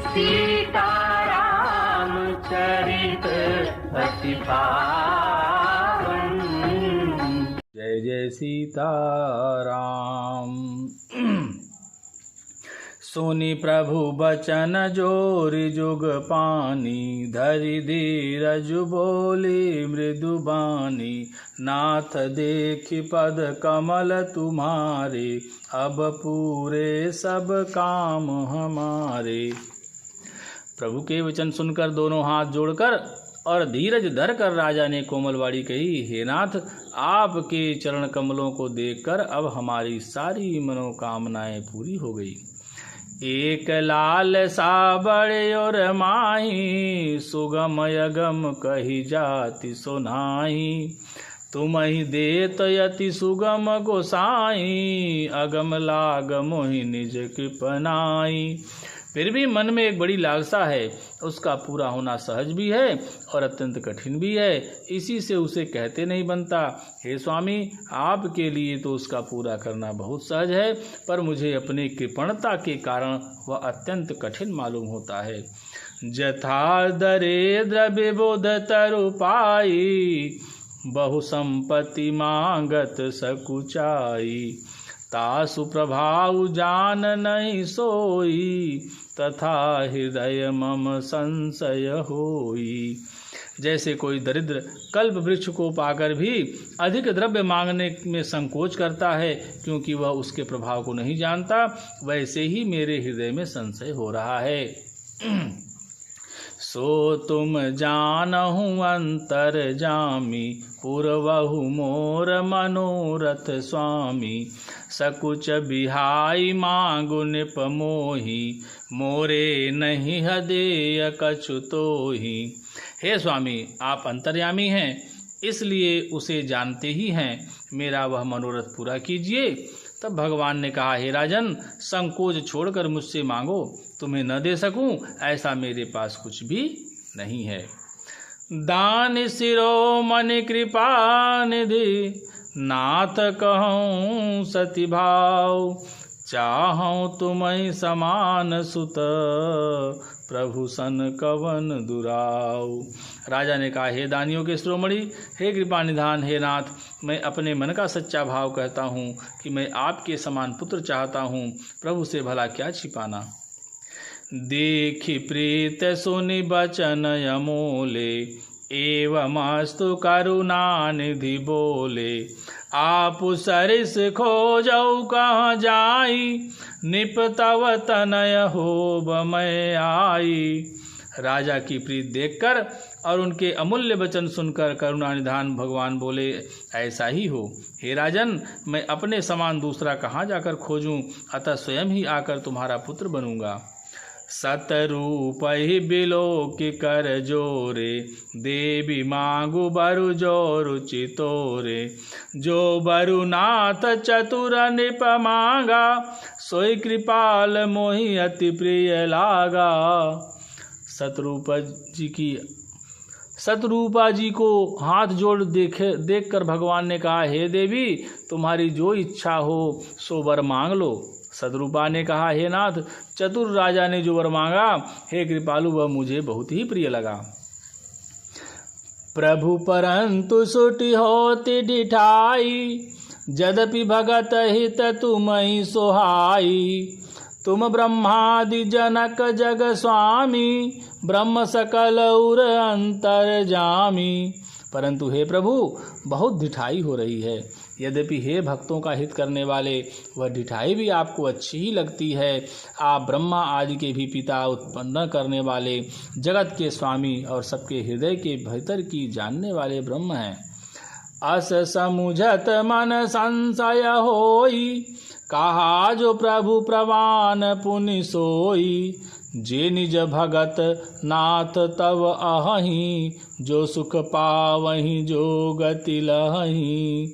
सीताराम चरित अति पावन। जय जय सीताराम। सुनि प्रभु बचन जोरि जुग पानी, धरि धीरज बोली मृदु बानी। नाथ देखि पद कमल तुम्हारे, अब पूरे सब काम हमारे। प्रभु के वचन सुनकर दोनों हाथ जोड़कर और धीरज धर कर राजा ने कोमलवाणी कही, हे नाथ, आपके चरण कमलों को देखकर अब हमारी सारी मनोकामनाएं पूरी हो गई। एक लाल सा बड़े और माही, सुगम यगम कही जाति सुनाई। तुम ही देत यति सुगम गोसाई, अगम लाग मोहि निज कृपनाई। फिर भी मन में एक बड़ी लालसा है, उसका पूरा होना सहज भी है और अत्यंत कठिन भी है, इसी से उसे कहते नहीं बनता। हे स्वामी, आपके लिए तो उसका पूरा करना बहुत सहज है, पर मुझे अपनी कृपणता के कारण वह अत्यंत कठिन मालूम होता है। जथा दरिद्र विबुध तरु पाई, बहु संपत्ति मांगत सकुचाई। तासु प्रभाव जान नहीं सोई, तथा हृदय मम संशय होई। जैसे कोई दरिद्र कल्प वृक्ष को पाकर भी अधिक द्रव्य मांगने में संकोच करता है, क्योंकि वह उसके प्रभाव को नहीं जानता, वैसे ही मेरे हृदय में संशय हो रहा है। सो तुम जानहु अंतर जामी, पूर्वहु मोर मनोरथ स्वामी। सकुच बिहाई मांगु निप मोही, मोरे नहीं हदेय कछु तोही। हे स्वामी, आप अंतर्यामी हैं, इसलिए उसे जानते ही हैं, मेरा वह मनोरथ पूरा कीजिए। तब भगवान ने कहा, हे राजन, संकोच छोड़कर मुझसे मांगो, तुम्हें न दे सकूं ऐसा मेरे पास कुछ भी नहीं है। दान शिरोमणि कृपा निधि, नाथ कहूँ सति भाव। चाहूँ तुम्हें समान सुत, प्रभु सन कवन दुराव। राजा ने कहा, हे दानियों के शिरोमणि, हे कृपा निधान, हे नाथ, मैं अपने मन का सच्चा भाव कहता हूँ कि मैं आपके समान पुत्र चाहता हूँ, प्रभु से भला क्या छिपाना। देखि प्रीत सुनि बचन अमोले, एवमस्तु करुणा निधि बोले। आप सरिस खोजऊ कहाँ जाई, निप तव तनय होब मैं आई। राजा की प्रीत देखकर और उनके अमूल्य वचन सुनकर करुणा निधान भगवान बोले, ऐसा ही हो। हे राजन, मैं अपने समान दूसरा कहाँ जाकर खोजूं, अतः स्वयं ही आकर तुम्हारा पुत्र बनूंगा। सतरूप ही बिलोक कर जोरे, देवी मांगु बरु जो रुचि तोरे। जो बरु नाथ चतुर निप मांगा, सोई कृपाल मोहि अति प्रिय लागा। सतरूपा जी को हाथ जोड़ देखकर भगवान ने कहा, हे देवी, तुम्हारी जो इच्छा हो सो वर मांग लो। सतरूपा ने कहा, हे नाथ, चतुर राजा ने जो वर मांगा, हे कृपालु, वह मुझे बहुत ही प्रिय लगा। प्रभु परंतु सुटि होति डिठाई, यद्यपि भगत हित तुमहि सोहाई। तुम ब्रह्मादि जनक जग स्वामी, ब्रह्म सकल उर अंतर जामी। परंतु हे प्रभु, बहुत ढिठाई हो रही है। यद्यपि हे भक्तों का हित करने वाले, वह ढिठाई भी आपको अच्छी ही लगती है। आप ब्रह्मा आदि के भी पिता, उत्पन्न करने वाले, जगत के स्वामी और सबके हृदय के भीतर की जानने वाले ब्रह्म हैं। अस समुझत मन संशय होई, कहा जो प्रभु प्रवान पुनि सोई। जे निज भगत नाथ तव अहहि, जो सुख पावहि जो गति लहहि।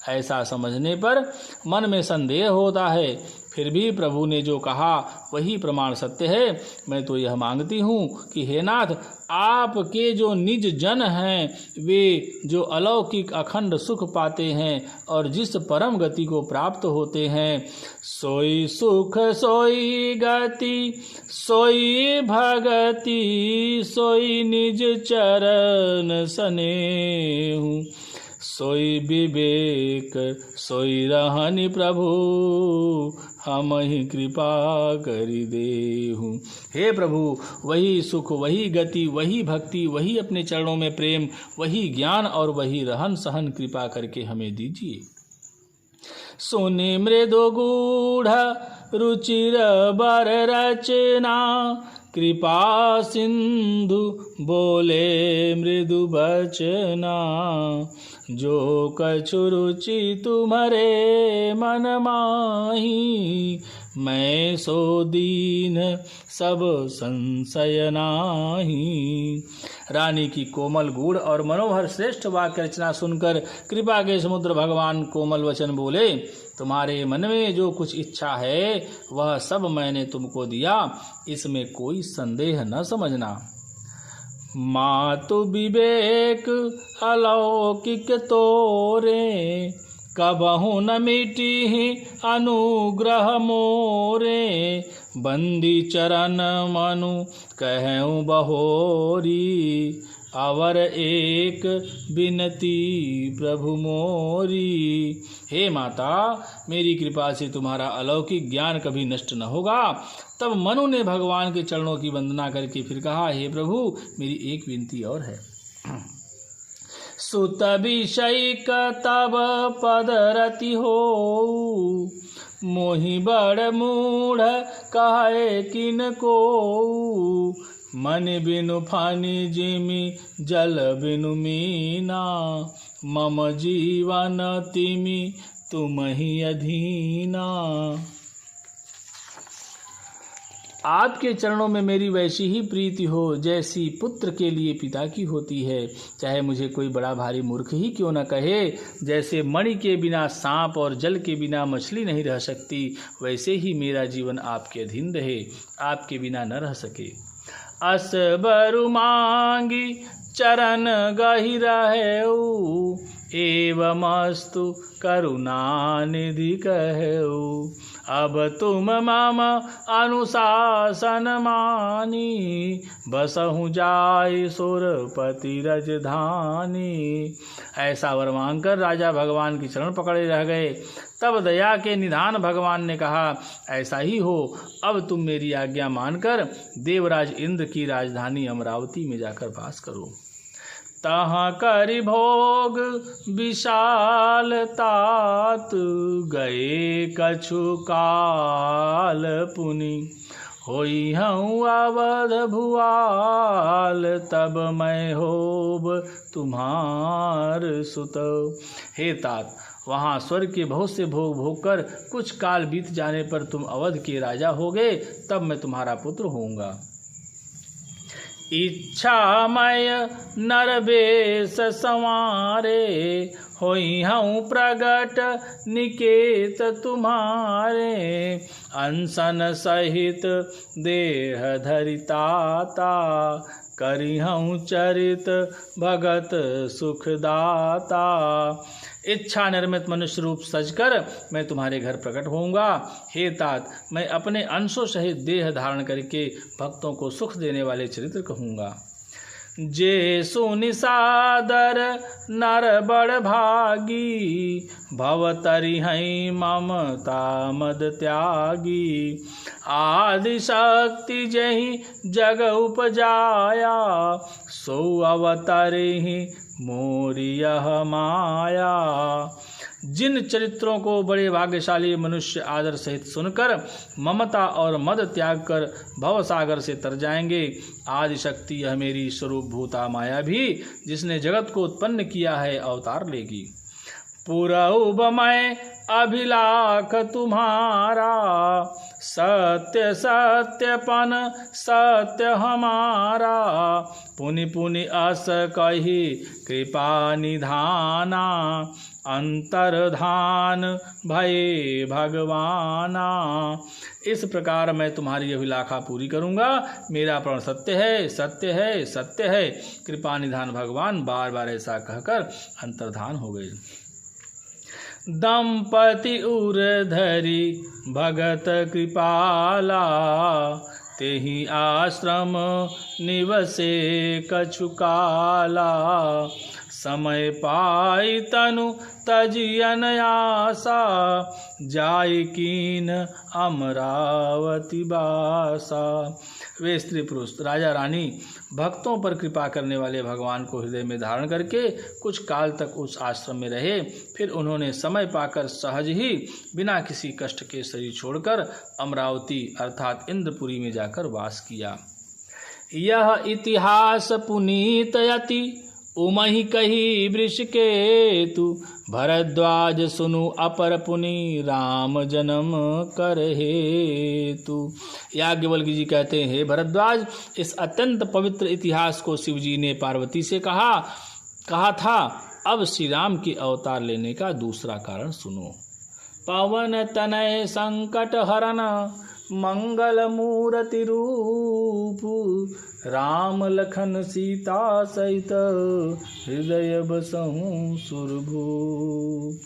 ऐसा समझने पर मन में संदेह होता है फिर भी प्रभु ने जो कहा वही प्रमाण सत्य है। मैं तो यह मांगती हूँ कि हे नाथ, आपके जो निज जन हैं वे जो अलौकिक अखंड सुख पाते हैं और जिस परम गति को प्राप्त होते हैं, सोई सुख सोई गति सोई भगति सोई निज चरण सनेहु, सोई विवेक सोई रहनि प्रभु हम ही कृपा करि देहु। हे प्रभु, वही सुख वही गति वही भक्ति वही अपने चरणों में प्रेम वही ज्ञान और वही रहन सहन कृपा करके हमें दीजिए। सुनि मृदु गूढ़ रुचिर बर रचना, कृपा सिंधु बोले मृदु बचना, जो कछु रुचि तुम्हारे मन माही, मैं सो दीन सब संशय नाही। रानी की कोमल गूढ़ और मनोहर श्रेष्ठ वाक्य रचना सुनकर कृपा के समुद्र भगवान कोमल वचन बोले, तुम्हारे मन में जो कुछ इच्छा है वह सब मैंने तुमको दिया, इसमें कोई संदेह न समझना। मातु विवेक अलौकिक तोरे, कबहु न मिटी अनुग्रह मोरे, बंदी चरण मनु कहूँ बहोरी, अवर एक बिनती प्रभु मोरी। हे माता, मेरी कृपा से तुम्हारा अलौकिक ज्ञान कभी नष्ट न होगा। तब मनु ने भगवान के चरणों की वंदना करके फिर कहा, हे प्रभु, मेरी एक विनती और है। सुत विषयिक तब पद रति हो, मोहि बड़ मूढ़ कहे किन को, मन बिनु फानि जिमि जल बिनु मीना, मम जीवन तिमि तुम ही अधीना। आपके चरणों में मेरी वैसी ही प्रीति हो जैसी पुत्र के लिए पिता की होती है, चाहे मुझे कोई बड़ा भारी मूर्ख ही क्यों न कहे। जैसे मणि के बिना सांप और जल के बिना मछली नहीं रह सकती, वैसे ही मेरा जीवन आपके अधीन रहे, आपके बिना न रह सके। अस बरु मांगी चरण गहि रहेऊ, एवमस्तु करुणा निधि कहऊ, अब तुम मम अनुशासन मानी, बसहु जाय सुरपति रजधानी। ऐसा वर मांगकर राजा भगवान की चरण पकड़े रह गए। तब दया के निधान भगवान ने कहा, ऐसा ही हो, अब तुम मेरी आज्ञा मानकर देवराज इंद्र की राजधानी अमरावती में जाकर वास करो। तहाँ करि भोग विशाल तात, गए कछु काल पुनि, होई हूँ अवध भुआल, तब मैं होब तुम्हार सुत। हे तात, वहाँ स्वर्ग के बहुत से भोग भोग कर कुछ काल बीत जाने पर तुम अवध के राजा होगे, तब मैं तुम्हारा पुत्र होऊंगा। इच्छामय नरवेश संवारे, होई हूँ प्रगट निकेत तुम्हारे, अनशन सहित देह धरिताता, करी हूँ चरित भगत सुखदाता। इच्छा निर्मित मनुष्य रूप सजकर मैं तुम्हारे घर प्रकट होऊंगा। हे तात, मैं अपने अंशों सहित देह धारण करके भक्तों को सुख देने वाले चरित्र कहूँगा। जे सुनि सादर नर बड़ भागी, भवतरि हैं ममता मद त्यागी, आदि शक्ति जहि जग उपजाया, सो अवतरि मोरी यह माया। जिन चरित्रों को बड़े भाग्यशाली मनुष्य आदर सहित सुनकर ममता और मद त्याग कर भवसागर से तर जाएंगे, आदि शक्ति यह मेरी स्वरूप भूता माया भी, जिसने जगत को उत्पन्न किया है, अवतार लेगी। पुरउब मैं अभिलाख तुम्हारा, सत्य सत्यपन सत्य हमारा, पुनि पुनि अस कही कृपा निधाना, अंतर्धान भये भगवाना। इस प्रकार मैं तुम्हारी अभिलाषा पूरी करूँगा। मेरा प्रण सत्य है, सत्य है, सत्य है। कृपा निधान भगवान बार बार ऐसा कहकर अंतर्धान हो गए। दंपति उर धरी भगत कृपाला, तेहि आश्रम निवसे कछुकाला। समय पाई तनु तजियन आशा, जाय कीन अमरावती बासा। वे स्त्री पुरुष राजा रानी भक्तों पर कृपा करने वाले भगवान को हृदय में धारण करके कुछ काल तक उस आश्रम में रहे। फिर उन्होंने समय पाकर सहज ही बिना किसी कष्ट के शरीर छोड़कर अमरावती अर्थात इंद्रपुरी में जाकर वास किया। यह इतिहास पुनीत यति उमहि कही वृषकेतु, भरद्वाज सुनु अपर पुनि राम जन्म कर हेतु। याज्ञवल्क्य जी कहते हैं, हे भरद्वाज, इस अत्यंत पवित्र इतिहास को शिव जी ने पार्वती से कहा था। अब श्री राम के अवतार लेने का दूसरा कारण सुनो। पवन तनय संकट हरन मंगल मूर्ति रूप, राम लखन सीता सहित हृदय बसहु सुरभूप।